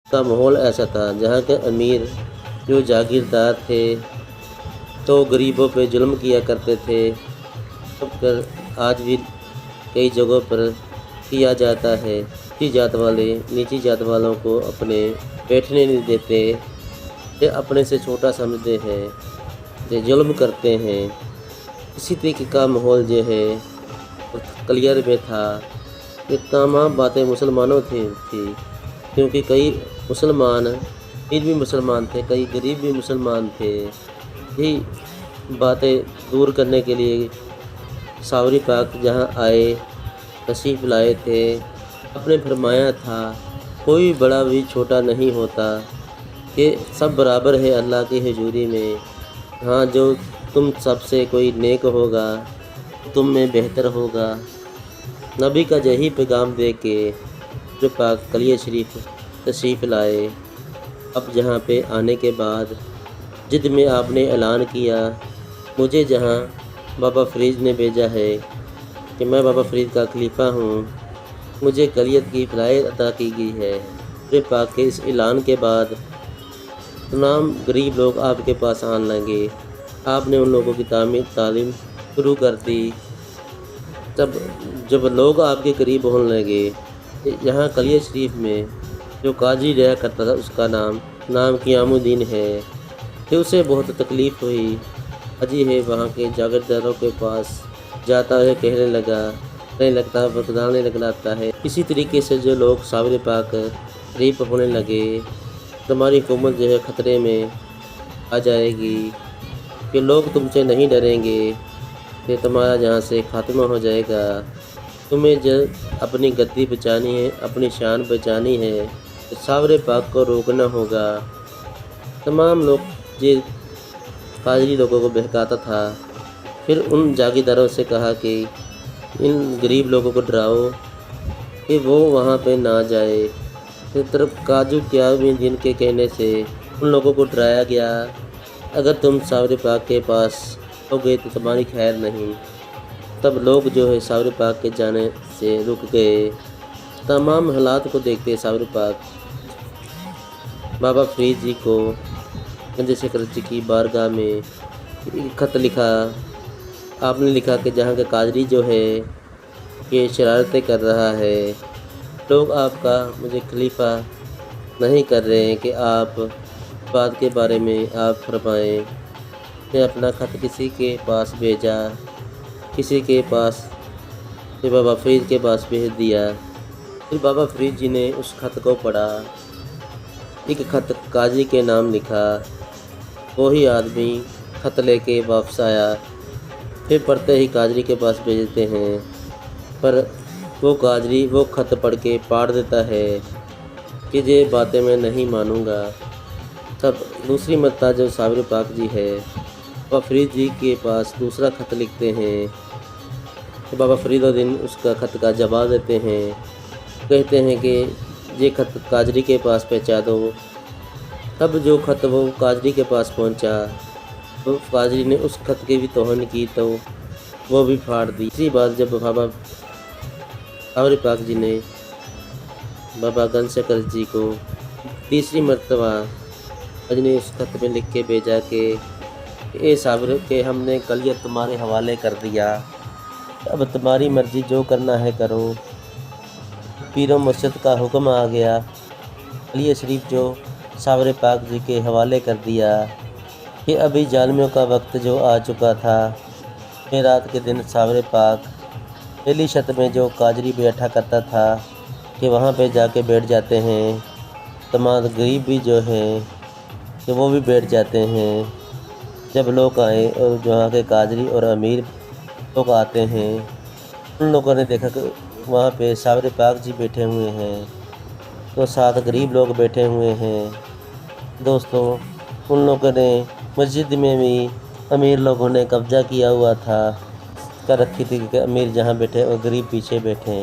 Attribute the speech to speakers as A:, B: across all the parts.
A: کا माहौल ऐसा था जहाँ के अमीर जो जागीरदार थे तो गरीबों पे जुल्म किया करते थे। अब कर आज भी कई जगहों पर किया जाता है। ऊँची जात वाले नीची जात वालों को अपने बैठने नहीं देते, ये अपने से छोटा समझते हैं, ये जुल्म करते हैं। इसी तरीके का माहौल जो है कलियर में था। ये तमाम बातें मुसलमानों थी, क्योंकि कई मुसलमान अमीर भी मुसलमान थे, कई गरीब भी मुसलमान थे। यही बातें दूर करने के लिए सावरी पाक जहाँ आए, तशरीफ़ लाए थे, आपने फरमाया था कोई बड़ा भी छोटा नहीं होता, कि सब बराबर है अल्लाह की हुजूरी में। हाँ, जो तुम सबसे कोई नेक होगा तुम में बेहतर होगा। नबी का यही पैगाम दे के जो पाक कलिया शरीफ तशरीफ़ लाए। अब जहाँ पे आने के बाद जिद में आपने ऐलान किया, मुझे जहाँ बाबा फ़रीद ने भेजा है कि मैं बाबा फ़रीद का खलीफा हूँ, मुझे कलियत की वलायत अता की गई है। पूरे पाक के इस ऐलान के बाद तमाम गरीब लोग आपके पास आने लगे। आपने उन लोगों की तालीम शुरू कर दी। तब जब लोग आपके करीब होने लगे, यहाँ कलिया शरीफ में जो काजी रहा करता था उसका नाम क़ियामुद्दीन है। फिर उसे बहुत तकलीफ़ हुई। अजी है वहाँ के जागीरदारों के पास जाता है, कहने लगता बतलाने लगता है। इसी तरीके से जो लोग सावरे पाक करीब होने लगे, तुम्हारी हुकूमत जो है ख़तरे में आ जाएगी, कि लोग तुमसे नहीं डरेंगे, कि तुम्हारा जहाँ से खात्मा हो जाएगा। तुम्हें जो अपनी गद्दी बचानी है, अपनी शान बचानी है, तो सावरे पाक को रोकना होगा। तमाम लोग ये काजी लोगों को बहकाता था। फिर उन जागीरदारों से कहा कि इन गरीब लोगों को डराओ कि वो वहाँ पे ना जाए। फिर तरफ काजू क़ियामुद्दीन के कहने से उन लोगों को डराया गया, अगर तुम सावरे पाक के पास हो गए तो तुम्हारी खैर नहीं। तब लोग जो है सावरे पाक के जाने से रुक गए। तमाम हालात को देखते सावरे पाक बाबा फ़रीद जी को गंज शकर जी की बारगाह में एक ख़त लिखा। आपने लिखा कि जहाँ का कादरी जो है ये शरारतें कर रहा है, लोग आपका मुझे खलीफा नहीं कर रहे हैं कि आप बात के बारे में आप फरमाएँ। ने अपना ख़त किसी के पास भेजा, किसी के पास फिर बाबा फ़रीद के पास भेज दिया। फिर बाबा फ़रीद जी ने उस ख़त को पढ़ा, एक ख़त काजी के नाम लिखा। वही आदमी ख़त लेके वापस आया। फिर पढ़ते ही काजरी के पास भेजते हैं, पर वो काजरी वो ख़त पढ़ के पाड़ देता है कि ये बातें मैं नहीं मानूँगा। तब दूसरी मरतबा जो सावरे पाक जी है बाबा फ़रीद जी के पास दूसरा ख़त लिखते हैं, तो बाबा फ़रीदुद्दीन उसका ख़त का जवाब देते हैं। कहते हैं कि ये ख़त काजरी के पास पहुँचा दो। तब जो ख़त वो काजरी के पास पहुँचा, तो काजरी ने उस ख़त की भी तौहीन की, तो वो भी फाड़ दी। इसी बात जब बाबा सावरे पाक जी ने बाबा गंज शकर जी को तीसरी मरतबा ने उस ख़त में लिख के भेजा कि ए सावरे के हमने कलियत तुम्हारे हवाले कर दिया, अब तुम्हारी मर्ज़ी जो करना है करो। पीरो मुर्शिद का हुक्म आ गया, कलिया शरीफ जो सावरे पाक जी के हवाले कर दिया कि अभी जालिमों का वक्त जो आ चुका था। फिर रात के दिन सावरे पाक पहली छत में जो काजरी बैठा करता था कि वहाँ पे जाके बैठ जाते हैं। तमाम गरीब भी जो हैं कि वो भी बैठ जाते हैं। जब लोग आए और वहाँ के काजरी और अमीर लोग आते हैं, उन लोगों ने देखा कि वहाँ पे सावरे पाक जी बैठे हुए हैं, तो साथ गरीब लोग बैठे हुए हैं। दोस्तों, उन लोगों ने मस्जिद में भी अमीर लोगों ने कब्ज़ा किया हुआ था, कर रखी थी कि अमीर जहाँ बैठे और गरीब पीछे बैठे।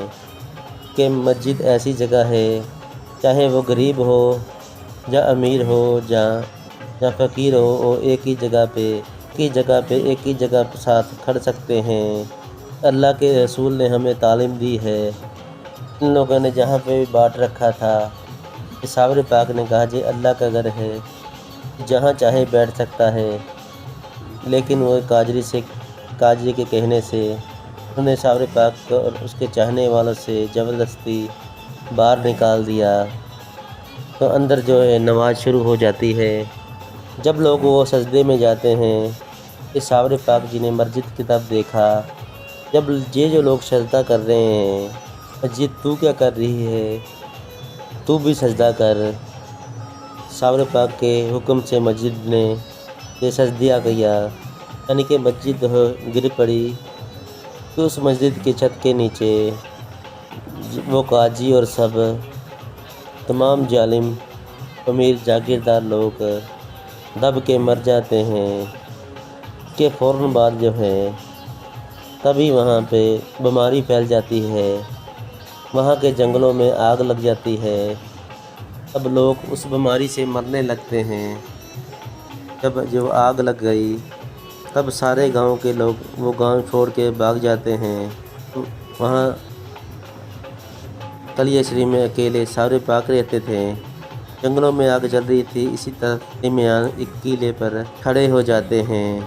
A: कि मस्जिद ऐसी जगह है, चाहे वो गरीब हो या अमीर हो या फ़कीर हो, वो एक ही जगह पे एक ही जगह साथ खड़ सकते हैं। अल्लाह के रसूल ने हमें तालीम दी है। इन लोगों ने जहाँ पे भी बाँट रखा था کہ ساور پاک نے کہا جی اللہ کا گھر ہے، جہاں چاہے بیٹھ سکتا ہے، لیکن وہ قاضی کے کہنے سے انہوں نے ساور پاک کو اور اس کے چاہنے والوں سے زبردستی باہر نکال دیا۔ تو اندر جو ہے نماز شروع ہو جاتی ہے۔ جب لوگ وہ سجدے میں جاتے ہیں کہ ساور پاک جی نے مسجد کی طرف دیکھا، جب یہ جو لوگ سجدہ کر رہے ہیں، مسجد تو کیا کر رہی ہے، تو بھی سجدہ کر۔ ساور پاک کے حکم سے مسجد نے یہ سجدہ کیا، یعنی کہ مسجد گر پڑی۔ تو اس مسجد کی چھت کے نیچے وہ قاضی اور سب تمام ظالم امیر جاگیردار لوگ دب کے مر جاتے ہیں کہ فوراً بعد جو ہے تبھی وہاں پہ بیماری پھیل جاتی ہے، وہاں کے جنگلوں میں آگ لگ جاتی ہے، اب لوگ اس بیماری سے مرنے لگتے ہیں۔ جب جو آگ لگ گئی تب سارے گاؤں کے لوگ وہ گاؤں چھوڑ کے بھاگ جاتے ہیں۔ وہاں قلعہ شریف میں اکیلے ساور پاک رہتے تھے۔ جنگلوں میں آگ جل رہی تھی، اسی طرح درمیان ایک قلعے پر کھڑے ہو جاتے ہیں،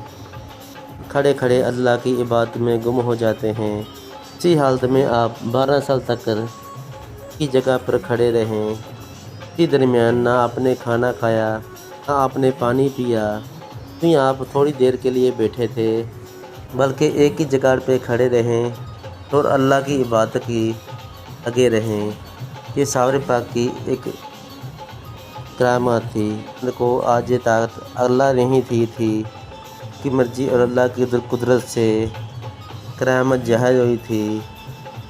A: کھڑے کھڑے اللہ کی عبادت میں گم ہو جاتے ہیں۔ اسی حالت میں آپ 12 سال تک کی جگہ پر کھڑے رہیں۔ اسی درمیان نہ آپ نے کھانا کھایا، نہ آپ نے پانی پیا، نہیں آپ تھوڑی دیر کے لیے بیٹھے تھے، بلکہ ایک ہی جگہ پہ کھڑے رہیں اور اللہ کی عبادت کی لگے رہیں۔ یہ ساور پاک کی ایک کرامات تھی، ان کو آج یہ طاقت اللہ نہیں تھی کہ مرضی اور اللہ کی قدرت سے کرامت ظاہر ہوئی تھی۔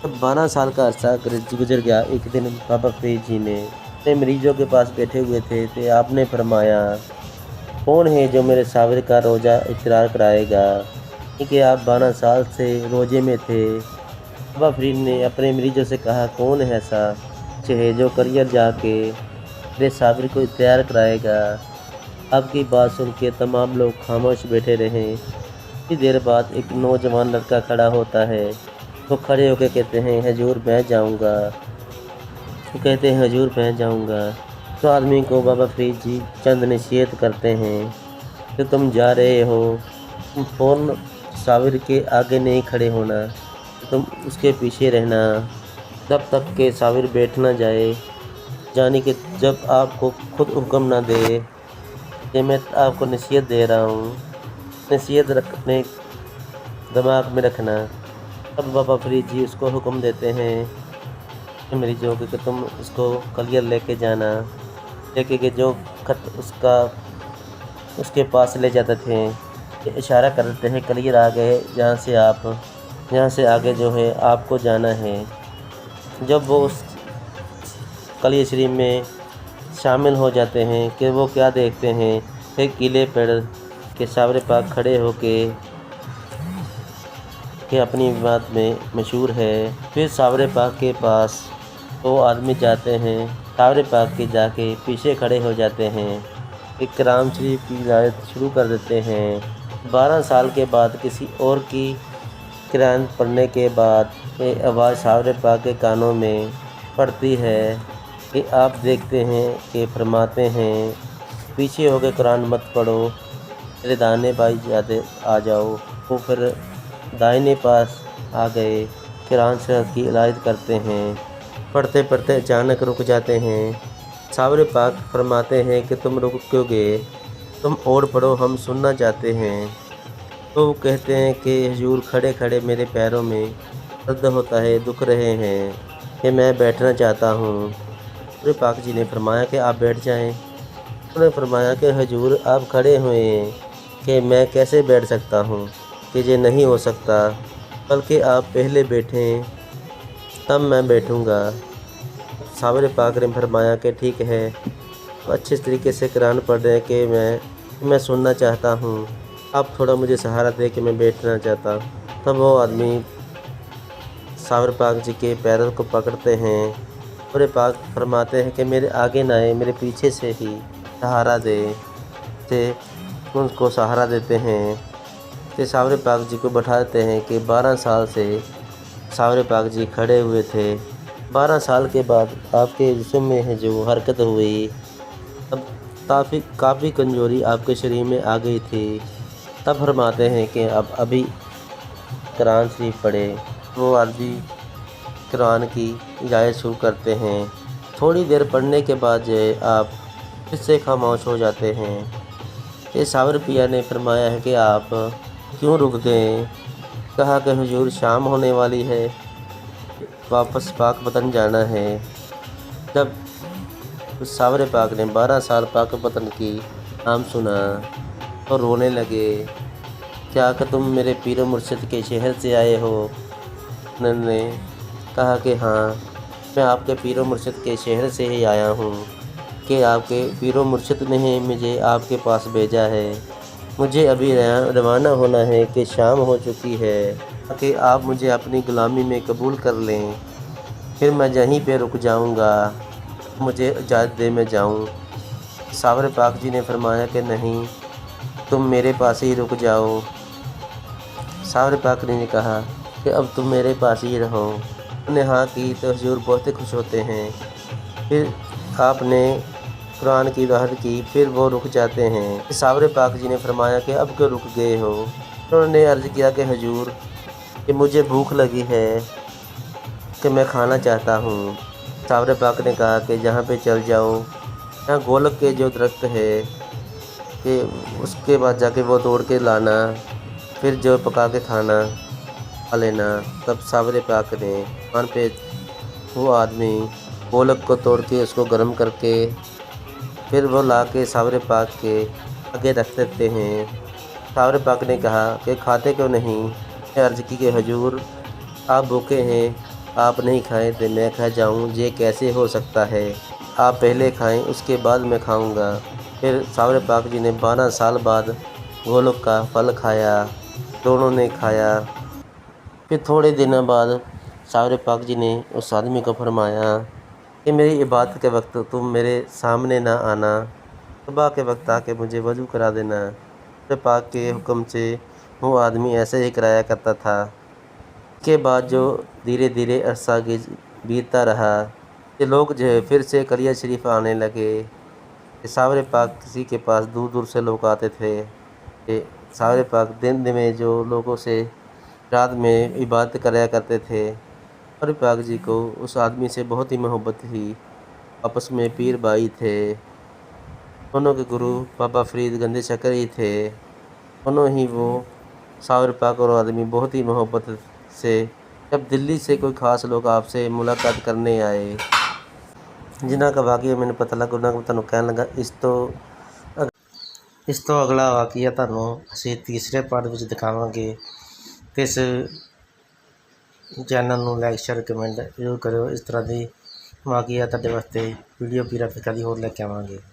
A: جب 12 سال کا عرصہ گزر گیا، ایک دن بابا فرید جی نے اپنے مریضوں کے پاس بیٹھے ہوئے تھے تو آپ نے فرمایا کون ہے جو میرے ساور کا روزہ افطار کرائے گا، کیونکہ آپ 12 سال سے روزے میں تھے۔ بابا فرید نے اپنے مریضوں سے کہا کون ہے ایسا ہے جو کریئر جا کے میرے ساور کو افطار کرائے گا۔ آپ کی بات سن کے تمام لوگ خاموش بیٹھے رہیں۔ کچھ دیر بعد ایک نوجوان لڑکا کھڑا ہوتا ہے، وہ کھڑے ہو کے کہتے ہیں حضور میں جاؤں گا، وہ کہتے ہیں حضور میں جاؤں گا۔ تو آدمی کو بابا فرید جی چند نصیحت کرتے ہیں کہ تم جا رہے ہو، تم فوراً ساور کے آگے نہیں کھڑے ہونا، تم اس کے پیچھے رہنا جب تک کہ ساور بیٹھ نہ جائے، یعنی کہ جب آپ کو خود حکم نہ دے کہ میں آپ کو نصیحت دے رہا ہوں، نصیحت اپنے دماغ میں رکھنا۔ اب بابا فرید جی اس کو حکم دیتے ہیں کہ مریضوں کہ تم اس کو کلیئر لے کے جانا، لے کے جو خط اس کے پاس لے جاتے تھے، اشارہ کر دیتے ہیں کلیئر آ گئے، یہاں سے آگے جو ہے آپ کو جانا ہے۔ جب وہ اس قلعہ شریف میں شامل ہو جاتے ہیں کہ وہ کیا دیکھتے ہیں کہ قلعے پر کہ ساور پاک کھڑے ہو کے اپنی بات میں مشہور ہے۔ پھر ساور پاک کے پاس وہ آدمی جاتے ہیں، ساور پاک کے جا کے پیچھے کھڑے ہو جاتے ہیں، ایک کلام شریف کی قراءت شروع کر دیتے ہیں۔ 12 سال کے بعد کسی اور کی قرآن پڑھنے کے بعد یہ آواز ساور پاک کے کانوں میں پڑتی ہے کہ آپ دیکھتے ہیں کہ فرماتے ہیں پیچھے ہو کے قرآن مت پڑھو، میرے دانے بھائی آ جاؤ۔ وہ پھر دائنے پاس آ گئے، قرآن شریف کی علاج کرتے ہیں، پڑھتے پڑھتے اچانک رک جاتے ہیں۔ ساور پاک فرماتے ہیں کہ تم رک کیوں گئے، تم اور پڑھو، ہم سننا چاہتے ہیں۔ تو وہ کہتے ہیں کہ حضور کھڑے کھڑے میرے پیروں میں درد ہوتا ہے، دکھ رہے ہیں کہ میں بیٹھنا چاہتا ہوں۔ ساور پاک جی نے فرمایا کہ آپ بیٹھ جائیں۔ انہوں نے فرمایا کہ حضور آپ کھڑے ہوئے ہیں کہ میں کیسے بیٹھ سکتا ہوں، کہ یہ نہیں ہو سکتا، بلکہ آپ پہلے بیٹھیں تب میں بیٹھوں گا۔ ساور پاک نے فرمایا کہ ٹھیک ہے، اچھے طریقے سے قرآن پڑھ رہے ہیں کہ میں سننا چاہتا ہوں، آپ تھوڑا مجھے سہارا دے کہ میں بیٹھنا چاہتا ہوں۔ تب وہ آدمی ساور پاک جی کے پیروں کو پکڑتے ہیں، ساور پاک فرماتے ہیں کہ میرے آگے نہ آئے، میرے پیچھے سے ہی سہارا دے، سے ان کو سہارا دیتے ہیں کہ ساور پاک جی کو بٹھا دیتے ہیں کہ 12 سال سے ساور پاک جی کھڑے ہوئے تھے، 12 साल के बाद आपके जिस्म में है जो हरकत हुई, तब काफ़ी कमज़ोरी आपके शरीर में आ गई थी। तब फरमाते हैं कि अब अभी कुरान शरीफ पढ़े। वो आदमी कुरान की हिदायत शुरू करते हैं। थोड़ी देर पढ़ने के बाद जो है आप फिर से खामोश हो जाते हैं। ये सावर पिया ने फरमाया है कि आप क्यों रुक गए? कहा कि हुजूर शाम होने वाली है, वापस पाक वतन जाना है। जब उस सावर पाक ने 12 साल पाक वतन की नाम सुना तो रोने लगे। क्या कि तुम मेरे पीर मुर्शिद के शहर से आए हो? उन्होंने कहा कि हाँ, मैं आपके पीर मुर्शिद के शहर से ही आया हूँ कि आपके पीर मुर्शिद ने ही मुझे आपके पास भेजा है। मुझे अभी रवाना होना है कि शाम हो चुकी है, ताकि आप मुझे अपनी ग़ुलामी में कबूल कर लें। फिर मैं यहीं पे रुक जाऊँगा, मुझे इजाज़त दे मैं जाऊँ। सावर पाक जी ने फरमाया कि नहीं, तुम मेरे पास ही रुक जाओ। सावर पाक ने कहा कि अब तुम मेरे पास ही रहो। उन्होंने हाँ की तो हुजूर बहुत खुश होते हैं। फिर आपने कुरान की वहद की, फिर वो रुक जाते हैं। सावर पाक जी ने फरमाया कि अब क्यों रुक गए हो? उन्होंने अर्ज़ किया कि हुजूर कि मुझे भूख लगी है कि मैं खाना चाहता हूँ। सावर पाक ने कहा कि जहाँ पे चल जाओ, यहाँ गोलक के जो दरख्त है कि उसके बाद जाके वो तोड़ के लाना, फिर जो पका के खाना खा लेना। तब सावर पाक ने वहाँ पे वो आदमी गोलक को तोड़ के उसको गर्म करके फिर वो ला के सावर पाक के आगे रख देते हैं। सावर पाक ने कहा कि खाते क्यों नहीं? मैं अर्ज़ की कि हुजूर आप भूखे हैं, आप नहीं खाएं तो मैं खा जाऊं, ये कैसे हो सकता है? आप पहले खाएं, उसके बाद मैं खाऊंगा। फिर सावर पाक जी ने 12 साल बाद गोलक का फल खाया, दोनों ने खाया। फिर थोड़े दिनों बाद सावर पाक जी ने उस आदमी को फरमाया कि मेरी इबादत के वक्त तुम मेरे सामने ना आना, सुबह के वक्त आके मुझे वज़ू करा देना। सावर पाक के हुक्म से वो आदमी ऐसे ही कराया करता था। के बाद जो धीरे धीरे अरसा बीतता रहा, ये लोग जो है फिर से कलिया शरीफ आने लगे। सावर पाक किसी के पास दूर दूर से लोग आते थे कि सावर पाक दिन में जो लोगों से रात में इबादत कराया करते थे। सावर पाक जी को उस आदमी से बहुत ही मोहब्बत थी। आपस में पीर भाई थे। दोनों के गुरु बाबा फरीद गंदे शकर ही थे। दोनों ही वो सावर पाक और आदमी बहुत ही मोहब्बत से, जब दिल्ली से कोई ख़ास लोग आपसे मुलाकात करने आए, जिन्हों का वाक़या मैंने पता लगा उन्होंने तुहानूं कहण लगा। इस तो अगला वाक़या तुहानूं असीं तीसरे पार्ट विच दिखावांगे। ते इस चैनल नूं लाइक शेयर कमेंट जरूर करियो। इस तरह दी वाक़या तुहाडे वास्ते वीडियो पीरा फिका दी होर लैके आवांगे।